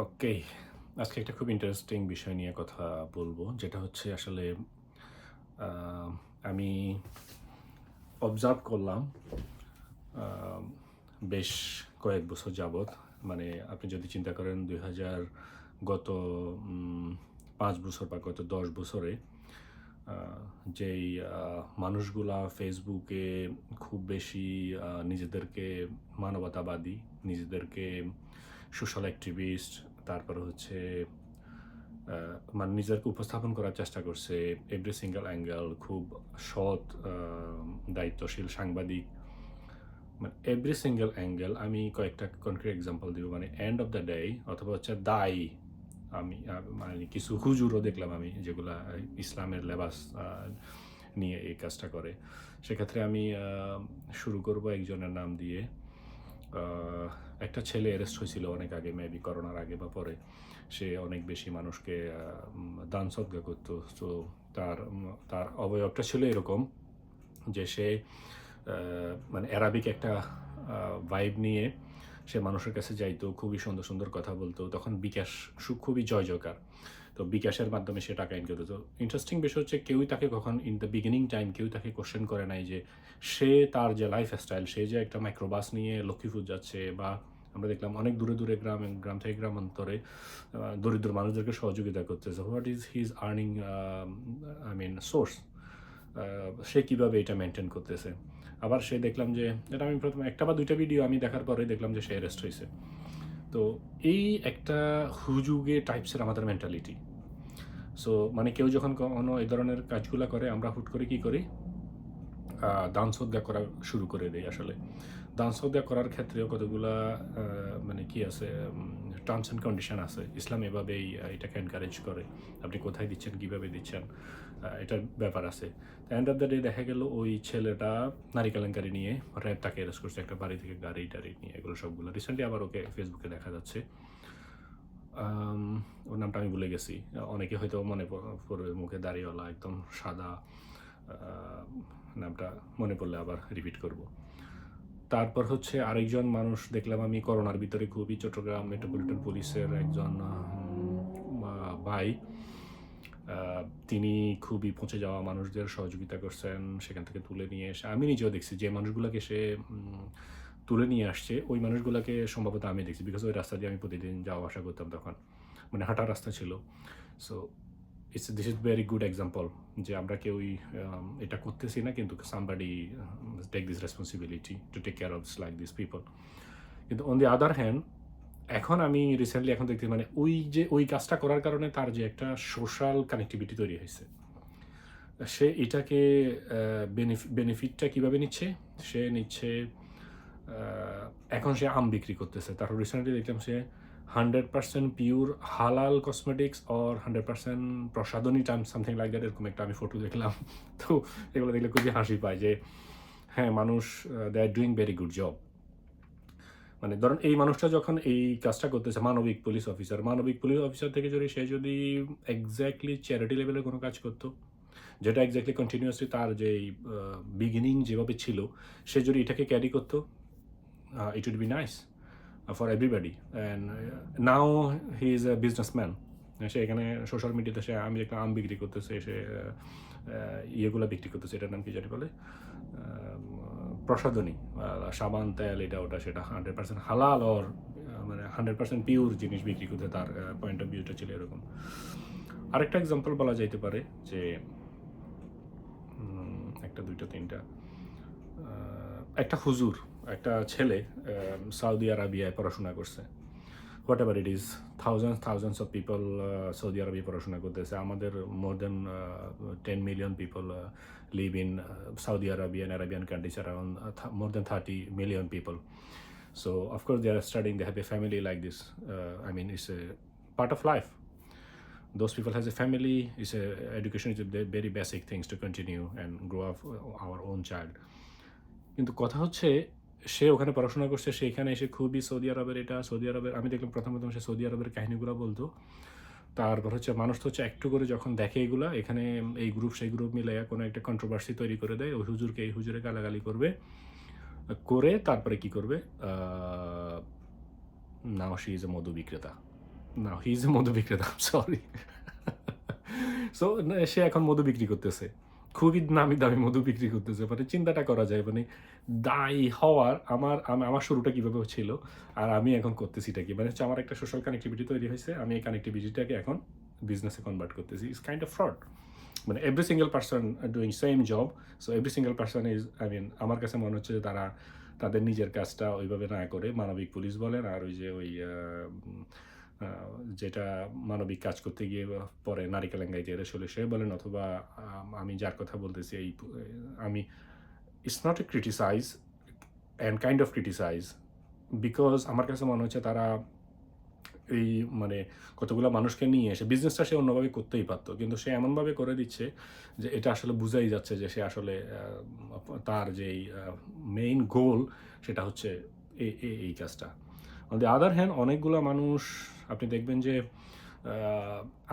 ওকে। আজকে একটা খুব ইন্টারেস্টিং বিষয় নিয়ে কথা বলবো। যেটা হচ্ছে আসলে আ আমি অবজার্ভ করলাম আ বেশ কয়েক বছর যাবৎ। মানে আপনি যদি চিন্তা করেন ২০০০ গত উম ৫ বছর বা গত ১০ বছরে আ যেই মানুষগুলা ফেসবুকে খুব বেশি নিজেদেরকে মানবতাবাদী, নিজেদেরকে সোশ্যাল অ্যাক্টিভিস্ট, তারপরে হচ্ছে মানে নিজেকে উপস্থাপন করার চেষ্টা করছে এভরি সিঙ্গেল অ্যাঙ্গেল, খুব সৎ, দায়িত্বশীল সাংবাদিক। মানে এভরি সিঙ্গেল অ্যাঙ্গেল আমি কয়েকটা কনক্রিট এক্সাম্পল দিব। মানে এন্ড অফ দ্য ডে অথবা হচ্ছে দায়ী আমি মানে কিছু হুজুরও দেখলাম আমি যেগুলা ইসলামের লেবাস নিয়ে এই কাজটা করে। সেক্ষেত্রে আমি শুরু করব একজনের নাম দিয়ে। আহ, একটা ছেলে অ্যারেস্ট হয়েছিল অনেক আগে, মেবি করোনার আগে বা পরে। সে অনেক বেশি মানুষকে দান সদ্গা করতো। তো তার অবয়বটা ছিল এরকম যে সে মানে অ্যারাবিক একটা ভাইব নিয়ে সে মানুষের কাছে যাইতো, খুবই সুন্দর সুন্দর কথা বলতো। তখন বিকাশ খুবই জয় জয়কার। তো বিকাশের মাধ্যমে সে টাকা ইনকাম করতো। ইন্টারেস্টিং বিষয় হচ্ছে কেউই তাকে কখন ইন দ্য বিগিনিং টাইম কেউ তাকে কোশ্চেন করে নাই যে সে তার যে লাইফ স্টাইল, সে যে একটা মাইক্রোবাস নিয়ে লক্ষ্মীপুর যাচ্ছে, বা আমরা দেখলাম অনেক দূরে দূরে গ্রাম থেকে গ্রামান্তরে দরিদ্র মানুষদেরকে সহযোগিতা করতেছে। What is his earning I mean source, সে কীভাবে এটা মেনটেন করতেছে। আবার সে দেখলাম যে এটা আমি প্রথমে একটা বা দুইটা ভিডিও আমি দেখার পরে দেখলাম যে সে অ্যারেস্ট হয়েছে। তো এই একটা হুজুগে টাইপসের আমাদের মেন্টালিটি। সো মানে কেউ যখন কোনো এই ধরনের কাজগুলো করে আমরা হুট করে কী করি, দান সদ্গা করা শুরু করে দেই আসলে। দান সদ্গা করার ক্ষেত্রেও কতগুলা মানে কি আছে, টার্মস অ্যান্ড কন্ডিশন আছে। ইসলাম এভাবেই এটাকে এনকারেজ করে। আপনি কোথায় দিচ্ছেন, কীভাবে দিচ্ছেন, এটার ব্যাপার আছে। এন্ড অফ দ্য ডে দেখা গেল ওই ছেলেটা নারী কেলেঙ্কারি নিয়ে র্যাব তাকে অ্যারেস্ট করছে একটা বাড়ি থেকে গাড়ি টাড়ি নিয়ে, এগুলো সবগুলো রিসেন্টলি আবার ওকে ফেসবুকে দেখা যাচ্ছে। ওর নামটা আমি ভুলে গেছি। অনেকে হয়তো মনে পড়বে, মুখে দাড়িওয়ালা, একদম সাদা। আহ, নামটা মনে পড়লে আবার রিপিট করব। তারপর হচ্ছে আরেকজন মানুষ দেখলাম আমি করোনার ভিতরে, খুবই চট্টগ্রাম মেট্রোপলিটন পুলিশের একজন ভাই। তিনি খুবই পৌঁছে যাওয়া মানুষদের সহযোগিতা করছেন, সেখান থেকে তুলে নিয়ে এসে আমি নিজেও দেখছি যে মানুষগুলোকে সে তুলে নিয়ে আসছে, ওই মানুষগুলোকে সম্ভবত আমি দেখছি, বিকজ ওই রাস্তা দিয়ে আমি প্রতিদিন যাওয়া আসা করতাম তখন, মানে হাঁটার রাস্তা ছিল। So this is very good example যে আমরা কেউই এটা করতেছি না, কিন্তু somebody take this responsibility to take care of like this people. কিন্তু অন দি আদার হ্যান্ড এখন আমি রিসেন্টলি এখন দেখতে মানে ওই কাজটা করার কারণে তার যে একটা সোশ্যাল কানেক্টিভিটি তৈরি হয়েছে, সে এটাকে বেনিফিটটা কীভাবে নিচ্ছে, সে নিচ্ছে এখন সে আম বিক্রি করতেছে। তারপর রিসেন্টলি দেখলাম সে 100% পিওর হালাল কসমেটিক্স অর 100% প্রসাধনী টাইম সামথিং লাইক দ্যাট, এরকম একটা আমি ফটো দেখলাম। তো এগুলো দেখলে খুবই হাসি পায় যে হ্যাঁ, মানুষ they are doing very good job. মানে ধরুন এই মানুষটা যখন এই কাজটা করতেছে, মানবিক পুলিশ অফিসার থেকে যদি এক্স্যাক্টলি চ্যারিটি লেভেলের কোনো কাজ করতো, যেটা এক্স্যাক্টলি কন্টিনিউয়াসলি তার যে বিগিনিং যেভাবে ছিল, সে যদি এটাকে ক্যারি করতো, it would be nice for everybody. And now he is a businessman. সে এখানে সোশ্যাল মিডিয়াতে সে আমি একটা আম বিক্রি করতেছে, সে ইয়েগুলো বিক্রি করতেছে, এটার নাম কি জানি বলে, প্রসাধনী, সাবান, তেল, এটা ওটা সেটা 100% হালাল ওর মানে 100% পিওর জিনিস বিক্রি করতে তার পয়েন্ট অফ ভিউটা ছিল এরকম। আরেকটা এক্সাম্পল বলা যাইতে পারে যে একটা দুইটা তিনটা, একটা হুজুর, একটা ছেলে সৌদি আরবিয়ায় পড়াশোনা করছে। What ever it is, thousands of people Saudi আরবে পড়াশোনা করতেছে। আমাদের মোর দেন 10 million people live in Saudi Arabia and Arabian countries, around more than 30 million people. So of course they are studying, they have a family like this. I mean it's a part of life. Those people has a family, is a education is a very basic things to continue and grow up our own child. কিন্তু কথা হচ্ছে সে ওখানে পড়াশোনা করছে, সেখানে এসে খুবই Saudi আরবের আমি দেখলাম প্রথম সে সৌদি আরবের কাহিনীগুলো বলতো। তারপর হচ্ছে মানুষ তো হচ্ছে একটু করে যখন দেখে এগুলা, এখানে এই গ্রুপ সেই গ্রুপ মিলে কোনো একটা কন্ট্রোভার্সি তৈরি করে দেয়, ওই হুজুরকে এই হুজুরে গালাগালি করবে, করে তারপরে কি করবে, নাও শি ইজ এ মধু বিক্রেতা। না, হি ইজ এ মধু বিক্রেতা, সরি। সো সে এখন মধু বিক্রি করতেছে। খুবই নামি দামি মধু বিক্রি করতেছে। মানে চিন্তাটা করা যায়, মানে দায়ী হওয়ার আমার শুরুটা কিভাবে ছিল, আর আমি এখন করতেছিটা কি? মানে হচ্ছে আমার একটা সোশ্যাল কানেক্টিভিটি তৈরি হইছে। আমি এই কানেক্টিভিটিটাকে এখন বিজনেসে কনভার্ট করতেছি। It's kind of fraud. মানে every single person doing same job. So every single person is, আমার কাছে মনে হচ্ছে যে তারা তাদের নিজের কাজটা ওইভাবে না করে মানবিক পুলিশ বলেন, আর ওই যে ওই যেটা মানবিক কাজ করতে গিয়ে পরে নারিকেলেঙ্গায় টেরে চলে সে বলেন, অথবা আমি যার কথা বলতেছি আমি, it's not a criticise and kind of criticise, because আমার কাছে মনে হচ্ছে তারা এই মানে কতগুলো মানুষকে নিয়ে এসে বিজনেসটা সে অন্যভাবে করতেই পারতো, কিন্তু সে এমনভাবে করে দিচ্ছে যে এটা আসলে বুঝাই যাচ্ছে যে সে আসলে তার যেই মেইন গোল সেটা হচ্ছে এই কাজটা। অন দি আদার হ্যান্ড অনেকগুলো মানুষ আপনি দেখবেন যে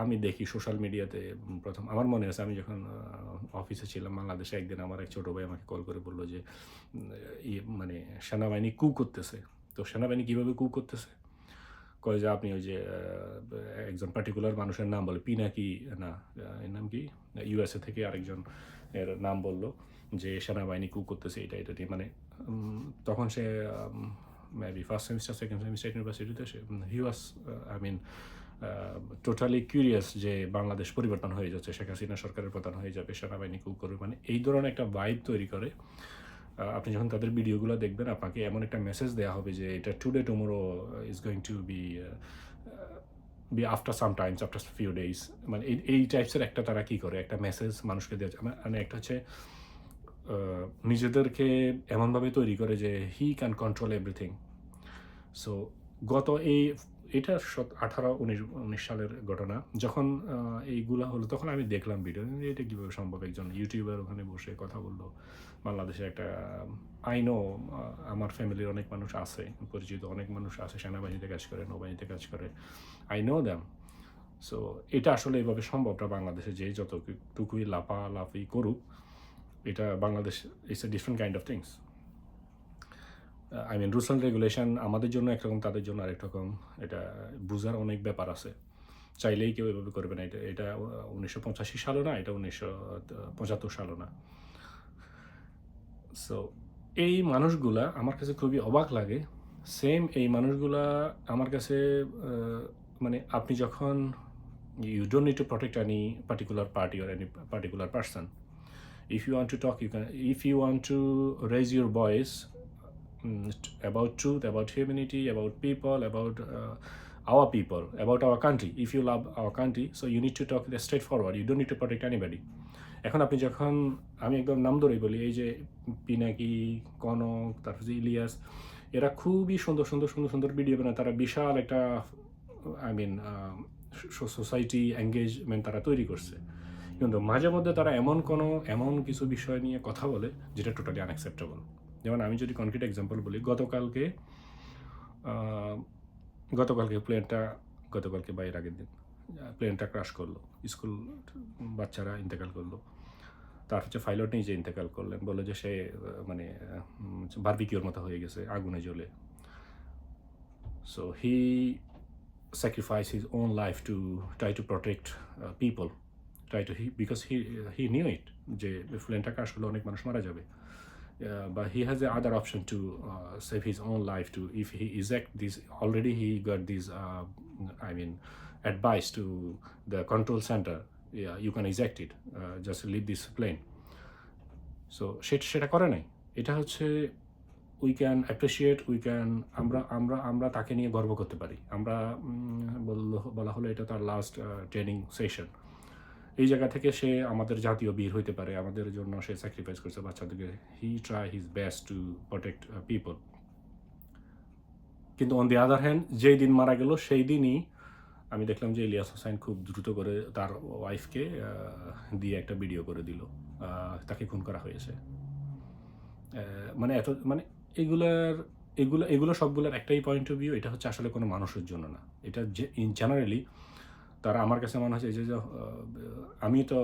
আমি দেখি সোশ্যাল মিডিয়াতে, প্রথম আমার মনে আছে আমি যখন অফিসে ছিলাম বাংলাদেশে, একদিন আমার এক ছোটো ভাই আমাকে কল করে বললো যে মানে সেনাবাহিনী কু করতেছে। তো সেনাবাহিনী কীভাবে কু করতেছে? কয় যে আপনি ওই যে একজন পার্টিকুলার মানুষের নাম বলে, পিনাকি না এর নাম কি, ইউএসএ থেকে আরেকজন এর নাম বললো যে সেনাবাহিনী কু করতেছে এটা এটা দিয়ে। মানে তখন সে maybe first semester second semester ইউনিভার্সিটিতে, সে হি ওয়াজ টোটালি কিউরিয়াস যে বাংলাদেশ পরিবর্তন হয়ে যাচ্ছে, শেখ হাসিনা সরকারের পতন হয়ে যাবে, সেনাবাহিনী কু করবে, মানে এই ধরনের একটা ভাইব তৈরি করে। আপনি যখন তাদের ভিডিওগুলো দেখবেন আপনাকে এমন একটা মেসেজ দেওয়া হবে যে এটা today tomorrow is going to be after some times, after few days, মানে এই টাইপসের একটা তারা কী করে একটা মেসেজ মানুষকে দেওয়া, মানে একটা হচ্ছে নিজেদেরকে এমনভাবে তৈরি করে যে he can control everything. So গত এটা 18-19 সালের ঘটনা, যখন এইগুলা হলো তখন আমি দেখলাম ভিডিও, এটা কীভাবে সম্ভব, একজন ইউটিউবার ওখানে বসে কথা বললো। বাংলাদেশে একটা আইনও, আমার ফ্যামিলির অনেক মানুষ আছে, পরিচিত অনেক মানুষ আছে সেনাবাহিনীতে কাজ করে, নৌবাহিনীতে কাজ করে, আই নো দ্যাম। সো এটা আসলে এইভাবে সম্ভবটা বাংলাদেশে যে যতটুকুই লাফালাফি করুক, এটা Bangladesh it's a different kind of things. Rules and regulation আমাদের জন্য একরকম, তাদের জন্য আরেক রকম। এটা বোঝার অনেক ব্যাপার আছে, চাইলেই কেউ এভাবে করবে না। এটা 1985 সালও না, এটা 1975 সালও না। সো এই মানুষগুলা আমার কাছে খুবই অবাক লাগে। সেম এই মানুষগুলা আমার কাছে মানে আপনি যখন you don't need to protect any particular party or any particular person, if you want to talk, you can. If you want to raise your voice about truth, about humanity, about people, about our people, about our country, if you love our country, so you need to talk straightforward. You don't need to protect anybody. এখন আপনি যখন, আমি একদম নাম ধরেই বলি, এই যে পিনাকি, কনক, তারপর যে ইলিয়াস, এরা খুবই সুন্দর সুন্দর সুন্দর সুন্দর ভিডিও বানায়। তারা বিশাল একটা সোসাইটি এঙ্গেজমেন্ট তারা তৈরি করছে, কিন্তু মাঝে মধ্যে তারা এমন কিছু বিষয় নিয়ে কথা বলে যেটা টোটালি আনঅ্যাকসেপ্টেবল। যেমন আমি যদি কনক্রিট এক্সাম্পল বলি, গতকালকে বা এর আগের দিন প্লেনটা ক্রাশ করলো, স্কুল বাচ্চারা ইন্তেকাল করলো, তার হচ্ছে পাইলট নিজে ইন্তেকাল করলেন, বলে যে সে মানে বারবিকিউর মতো হয়ে গেছে আগুনে জ্বলে। So he sacrificed his own life to try to protect people, because he knew it যে প্লেনটা ক্রাশ করলে অনেক মানুষ মারা যাবে। But he has the other option to save his own life to, if he eject this, already he got this advice to the control center, yeah, you can eject it, just leave this plane. So সেটা করে নাই। এটা হচ্ছে we can appreciate, আমরা তাকে নিয়ে গর্ব করতে পারি। আমরা বলা হলো এটা তার লাস্ট ট্রেনিং সেশন, এই জায়গা থেকে সে আমাদের জাতীয় বীর হইতে পারে, আমাদের জন্য সে স্যাক্রিফাইস করছে বাচ্চাদেরকে। হি try his best to protect people. কিন্তু অন দি আদার হ্যান্ড যেই দিন মারা গেল সেই দিনই আমি দেখলাম যে ইলিয়াস হোসাইন খুব দ্রুত করে তার ওয়াইফকে দিয়ে একটা ভিডিও করে দিল, তাকে খুন করা হয়েছে। মানে এগুলো সবগুলোর একটাই পয়েন্ট অফ ভিউ, এটা হচ্ছে আসলে কোনো মানুষের জন্য না। এটা ইন জেনারেলি তারা, আমার কাছে মনে হচ্ছে যে আমি তো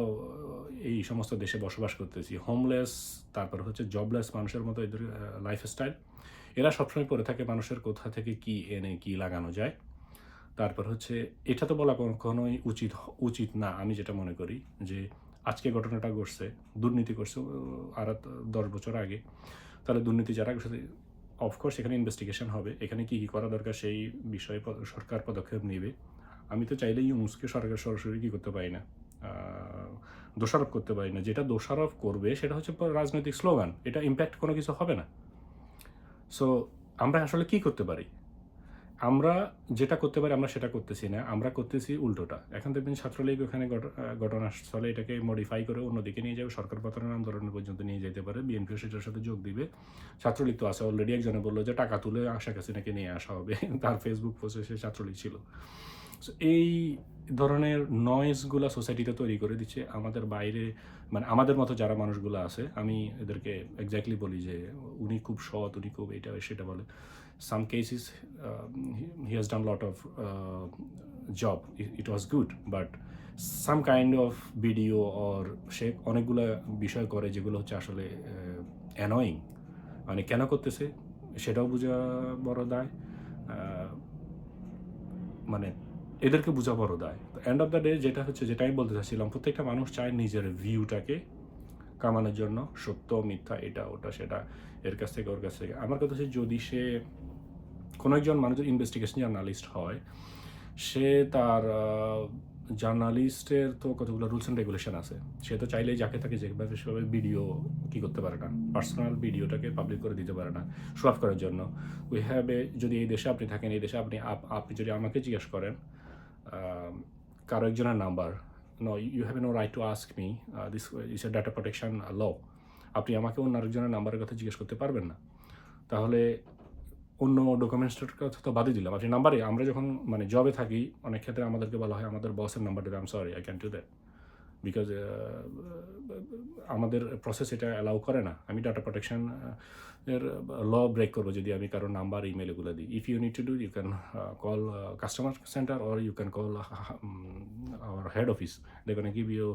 এই সমস্ত দেশে বসবাস করতেছি, হোমলেস, তারপর হচ্ছে জবলেস মানুষের মতো এদের লাইফস্টাইল। এরা সবসময় পড়ে থাকে মানুষের কোথা থেকে কি এনে কি লাগানো যায়। তারপর হচ্ছে এটা তো বলা কখনোই উচিত না। আমি যেটা মনে করি যে আজকে ঘটনাটা ঘটছে, দুর্নীতি করছে আর ১০ বছর আগে। তাহলে দুর্নীতি যারা করছে অফকোর্স এখানে ইনভেস্টিগেশন হবে। এখানে কী করা দরকার সেই বিষয়ে সরকার পদক্ষেপ নেবে। আমি তো চাইলেই ইউনূসকে সরকার সরাসরি কী করতে পারি না, আ দোষারোপ করতে পারি না। যেটা দোষারোপ করবে সেটা হচ্ছে রাজনৈতিক স্লোগান। এটা ইমপ্যাক্ট কোনো কিছু হবে না। সো আমরা আসলে কী করতে পারি? আমরা যেটা করতে পারি আমরা সেটা করতেছি না। আমরা করতেছি উল্টোটা। এখন দেখবেন ছাত্রলীগ ওখানে ঘটনাস্থলে এটাকে মডিফাই করে অন্যদিকে নিয়ে যাবে। সরকার পতনের আন্দোলন পর্যন্ত নিয়ে যেতে পারে। বিএনপিও সেটার সাথে যোগ দিবে। ছাত্রলীগ তো আছে অলরেডি, একজনে বলল যে টাকা তুলে শেখ হাসিনাকে নিয়ে আসা হবে। তার ফেসবুক পোস্টে সে ছাত্রলীগ ছিল। সো এই ধরনের নয়েজগুলা সোসাইটিতে তৈরি করে দিচ্ছে আমাদের বাইরে, মানে আমাদের মতো যারা মানুষগুলো আছে, আমি এদেরকে এক্স্যাক্টলি বলি যে উনি খুব সৎ, উনি খুব এটা সেটা বলে। Some cases he has done a lot of job. It was good, but some kind of video or সে অনেকগুলো বিষয় করে যেগুলো হচ্ছে আসলে অ্যানয়িং। মানে কেন করতেছে সেটাও বোঝা বড় দায়। মানে এদেরকে বোঝা বড় দায়। এন্ড অফ দ্য ডে যেটা হচ্ছে, যেটা আমি বলতে চাচ্ছিলাম, প্রত্যেকটা মানুষ চায় নিজের ভিউটাকে কামানোর জন্য, সত্য মিথ্যা এটা ওটা সেটা এর কাছ থেকে ওর কাছ থেকে। আমার কথা হচ্ছে যদি সে কোনো একজন মানুষের ইনভেস্টিগেশন জার্নালিস্ট হয়, সে তার জার্নালিস্টের তো কতগুলো রুলস অ্যান্ড রেগুলেশন আছে। সে তো চাইলেই যাকে তাকে যেভাবে সেভাবে ভিডিও কী করতে পারে না, পার্সোনাল ভিডিওটাকে পাবলিক করে দিতে পারে না শো অফ করার জন্য। উই হ্যাভ যদি এই দেশে আপনি থাকেন, এই দেশে আপনি যদি আমাকে জিজ্ঞেস করেন কারো একজনের number, no you have no right to ask me, this is a data protection law. আপনি আমাকে অন্য আরেকজনের নাম্বারের কথা জিজ্ঞেস করতে পারবেন না। তাহলে অন্য ডকুমেন্টসটার কথা তো বাদই দিলাম। আপনি নাম্বারে, আমরা যখন মানে জবে থাকি অনেক ক্ষেত্রে আমাদেরকে বলা হয় আমাদের বসের নাম্বার দেবে। I am sorry, I can't do that because আমাদের প্রসেস এটা অ্যালাউ করে না। আমি ডাটা প্রোটেকশন এর ল ব্রেক করবো যদি আমি কারো নাম্বার ইমেল এগুলো দিই। If you need to do you can call customer centre or you can call our head office. They can give you,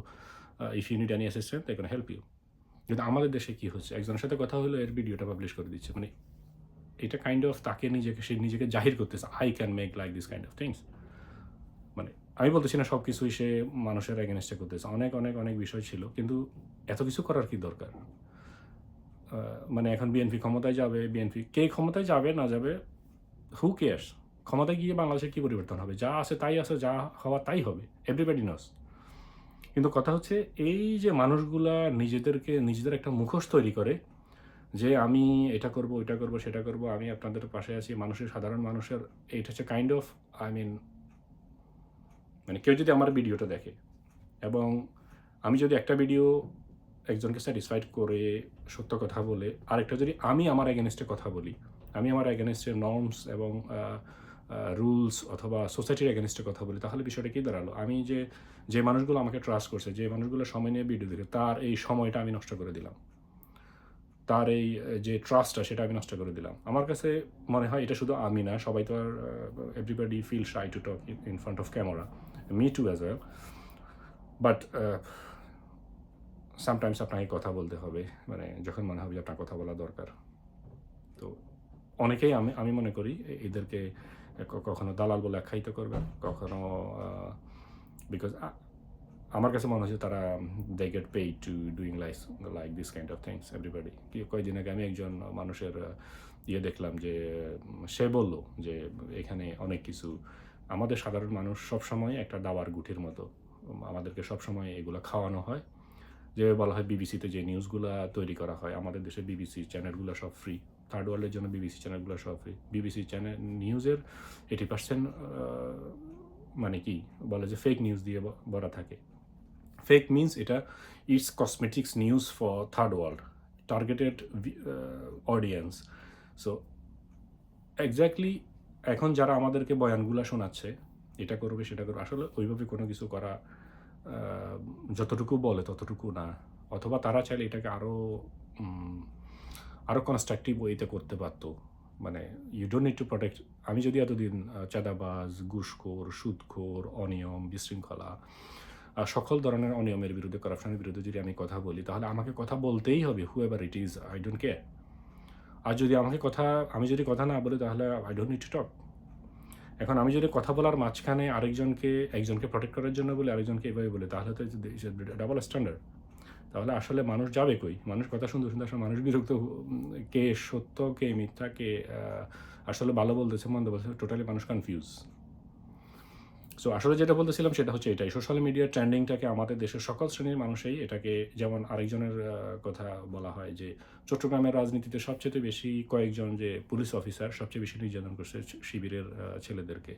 if you need any assistant they can help you. কিন্তু আমাদের দেশে কী হচ্ছে, একজনের সাথে কথা হলো এর ভিডিওটা পাবলিশ করে দিচ্ছে। মানে এটা কাইন্ড অফ তাকে সে নিজেকে জাহির করতেছে, I can make like this kind of things. মানে আমি বলতেছি না সব কিছুই সে মানুষের এগেনস্টে করতেছে, অনেক অনেক অনেক বিষয় ছিল, কিন্তু এত কিছু করার কি দরকার? মানে এখন বিএনপি ক্ষমতায় যাবে, বিএনপি কে ক্ষমতায় যাবে না যাবে, হু কেয়ার্স? ক্ষমতায় গিয়ে বাংলাদেশের কী পরিবর্তন হবে? যা আছে তাই আছে, যা হওয়া তাই হবে, এভরিবডি নোস। কিন্তু কথা হচ্ছে এই যে মানুষগুলা নিজেদের একটা মুখোশ তৈরি করে যে আমি এটা করব, ওইটা করব, সেটা করব, আমি আপনাদের পাশে আছি, সাধারণ মানুষের, এটা হচ্ছে কাইন্ড অফ আই মিন, মানে কেউ যদি আমার ভিডিওটা দেখে এবং আমি যদি একটা ভিডিও একজনকে স্যাটিসফাইড করে সত্য কথা বলে, আরেকটা যদি আমি আমার এগেনস্টে কথা বলি, আমি আমার এগেনস্টে নর্মস এবং রুলস অথবা সোসাইটির এগেনস্টে কথা বলি, তাহলে বিষয়টা কী দাঁড়ালো? আমি যে মানুষগুলো আমাকে ট্রাস্ট করছে, যে মানুষগুলো সময় নিয়ে ভিডিও দেখে, তার এই সময়টা আমি নষ্ট করে দিলাম, তার এই যে ট্রাস্টটা সেটা আমি নষ্ট করে দিলাম। আমার কাছে মনে হয় এটা শুধু আমি না, সবাই তো আর everybody feel shy to talk in front of camera, me too as well. But sometimes আপনাকে কথা বলতে হবে, মানে যখন মনে হবে যে আপনার কথা বলা দরকার। তো অনেকেই আমি মনে করি এদেরকে কখনো দালাল বলে আখ্যায়িত করবে, কখনো বিকজ আমার কাছে মনে হচ্ছে তারা they get paid to doing like this kind of things everybody. কয়েকদিন আগে আমি একজন মানুষের দেখলাম যে সে বলল যে এখানে অনেক কিছু, আমাদের সাধারণ মানুষ সবসময় একটা দাবার গুঠির মতো, আমাদেরকে সবসময় এগুলো খাওয়ানো হয়। যে বলা হয় বিবিসিতে যে নিউজগুলো তৈরি করা হয়, আমাদের দেশে বিবিসি চ্যানেলগুলো সব ফ্রি, থার্ড ওয়ার্ল্ডের জন্য বিবিসি চ্যানেলগুলো সব ফ্রি। বিবিসি চ্যানেল নিউজের 80% মানে কি বলে যে ফেক নিউজ দিয়ে ভরা থাকে। ফেক মিনস এটা it's cosmetics news for third world, targeted audience. So exactly এখন যারা আমাদেরকে বয়ানগুলো শোনাচ্ছে, এটা করবে সেটা করবে, আসলে ওইভাবে কোনো কিছু করা যতটুকু বলে ততটুকু না, অথবা তারা চাইলে এটাকে আরও কনস্ট্রাকটিভ ওয়েতে করতে পারতো। মানে you don't need to protect. আমি যদি এতদিন চাঁদাবাজ, ঘুষখোর, সুদখোর, অনিয়ম, বিশৃঙ্খলা, সকল ধরনের অনিয়মের বিরুদ্ধে, করাপশনের বিরুদ্ধে যদি আমি কথা বলি, তাহলে আমাকে কথা বলতেই হবে, whoever it is, I don't care. আর যদি আমি যদি কথা না বলি, তাহলে I don't need to talk. এখন আমি যদি কথা বলার মাঝখানে একজনকে প্রোটেক্ট করার জন্য বলে আরেকজনকে এভাবে বলে, তাহলে তো ডাবল স্ট্যান্ডার্ড। তাহলে আসলে মানুষ যাবে কই? মানুষ কথা শুনতে শুনতে আসলে মানুষ বিরক্ত, কে সত্য, কে মিথ্যা, কে আসলে ভালো বলতেছে, মন্দ বলতেছে, টোটালি মানুষ কনফিউজ। সো আসলে যেটা বলতেছিলাম সেটা হচ্ছে এটাই, সোশ্যাল মিডিয়ার ট্রেন্ডিংটাকে আমাদের দেশের সকল শ্রেণীর মানুষই এটাকে, যেমন আরেকজনের কথা বলা হয় যে চট্টগ্রামের রাজনীতিতে সবচেয়ে বেশি কয়েকজন যে পুলিশ অফিসার সবচেয়ে বেশি নির্যাতন করছে শিবিরের ছেলেদেরকে।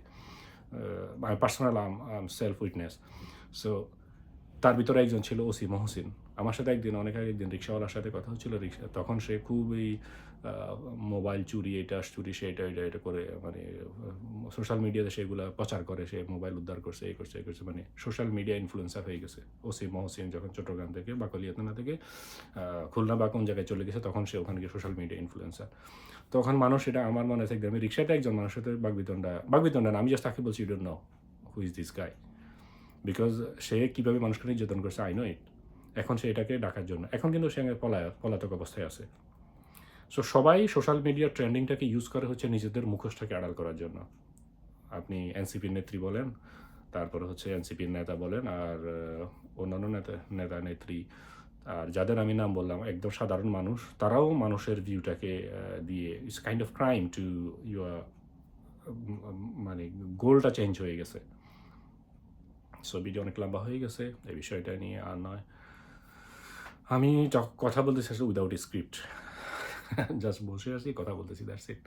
আমি পার্সোনাল সেলফ উইটনেস। সো তার ভিতরে একজন ছিল ওসি মহসিন। আমার সাথে অনেক আগে একদিন রিক্সাওয়ালার সাথে কথা হচ্ছিল, তখন সে খুবই মোবাইল চুরি, এটা চুরি, এটা করে, মানে সোশ্যাল মিডিয়াতে সেগুলো প্রচার করে, সে মোবাইল উদ্ধার করছে, এই করছে, মানে সোশ্যাল মিডিয়া ইনফ্লুয়েন্সার হয়ে গেছে ওসি মহসিন। যখন চট্টগ্রাম থেকে বা কলিয়াতনা থেকে খুলনা বা কোন জায়গায় চলে গেছে, তখন সে ওখানে গিয়ে সোশ্যাল মিডিয়া ইনফ্লুয়েন্সার। তখন মানুষ, এটা আমার মনে আছে, আমি রিক্সাতে একজন মানুষের সাথে বাগবিতণ্ডা না, আমি জাস্ট তাকে বলছি, you don't know who is this guy, because সে কীভাবে মানুষকে নির্যাতন করছে, আই নো ইট। এখন সে এটাকে ডাকার জন্য, এখন কিন্তু সে পলাতক অবস্থায় আছে। সো সবাই সোশ্যাল মিডিয়ার ট্রেন্ডিংটাকে ইউজ করে হচ্ছে নিজেদের মুখোশটাকে আড়াল করার জন্য। আপনি এনসিপির নেত্রী বলেন, তারপরে হচ্ছে এনসিপির নেতা বলেন, আর অন্যান্য নেতা নেত্রী, আর যাদের আমি নাম বললাম একদম সাধারণ মানুষ, তারাও মানুষের ভিউটাকে দিয়ে, it's kind of crime to your, মানে গোলটা চেঞ্জ হয়ে গেছে। সো ভিডিও অনেক লম্বা হয়ে গেছে, এই বিষয়টা নিয়ে আর নয়। আমি কথা বলতেছি আসলে উইদাউট স্ক্রিপ্ট, জাস্ট বসে আছি, কথা বলতেছি, দ্যাটস ইট।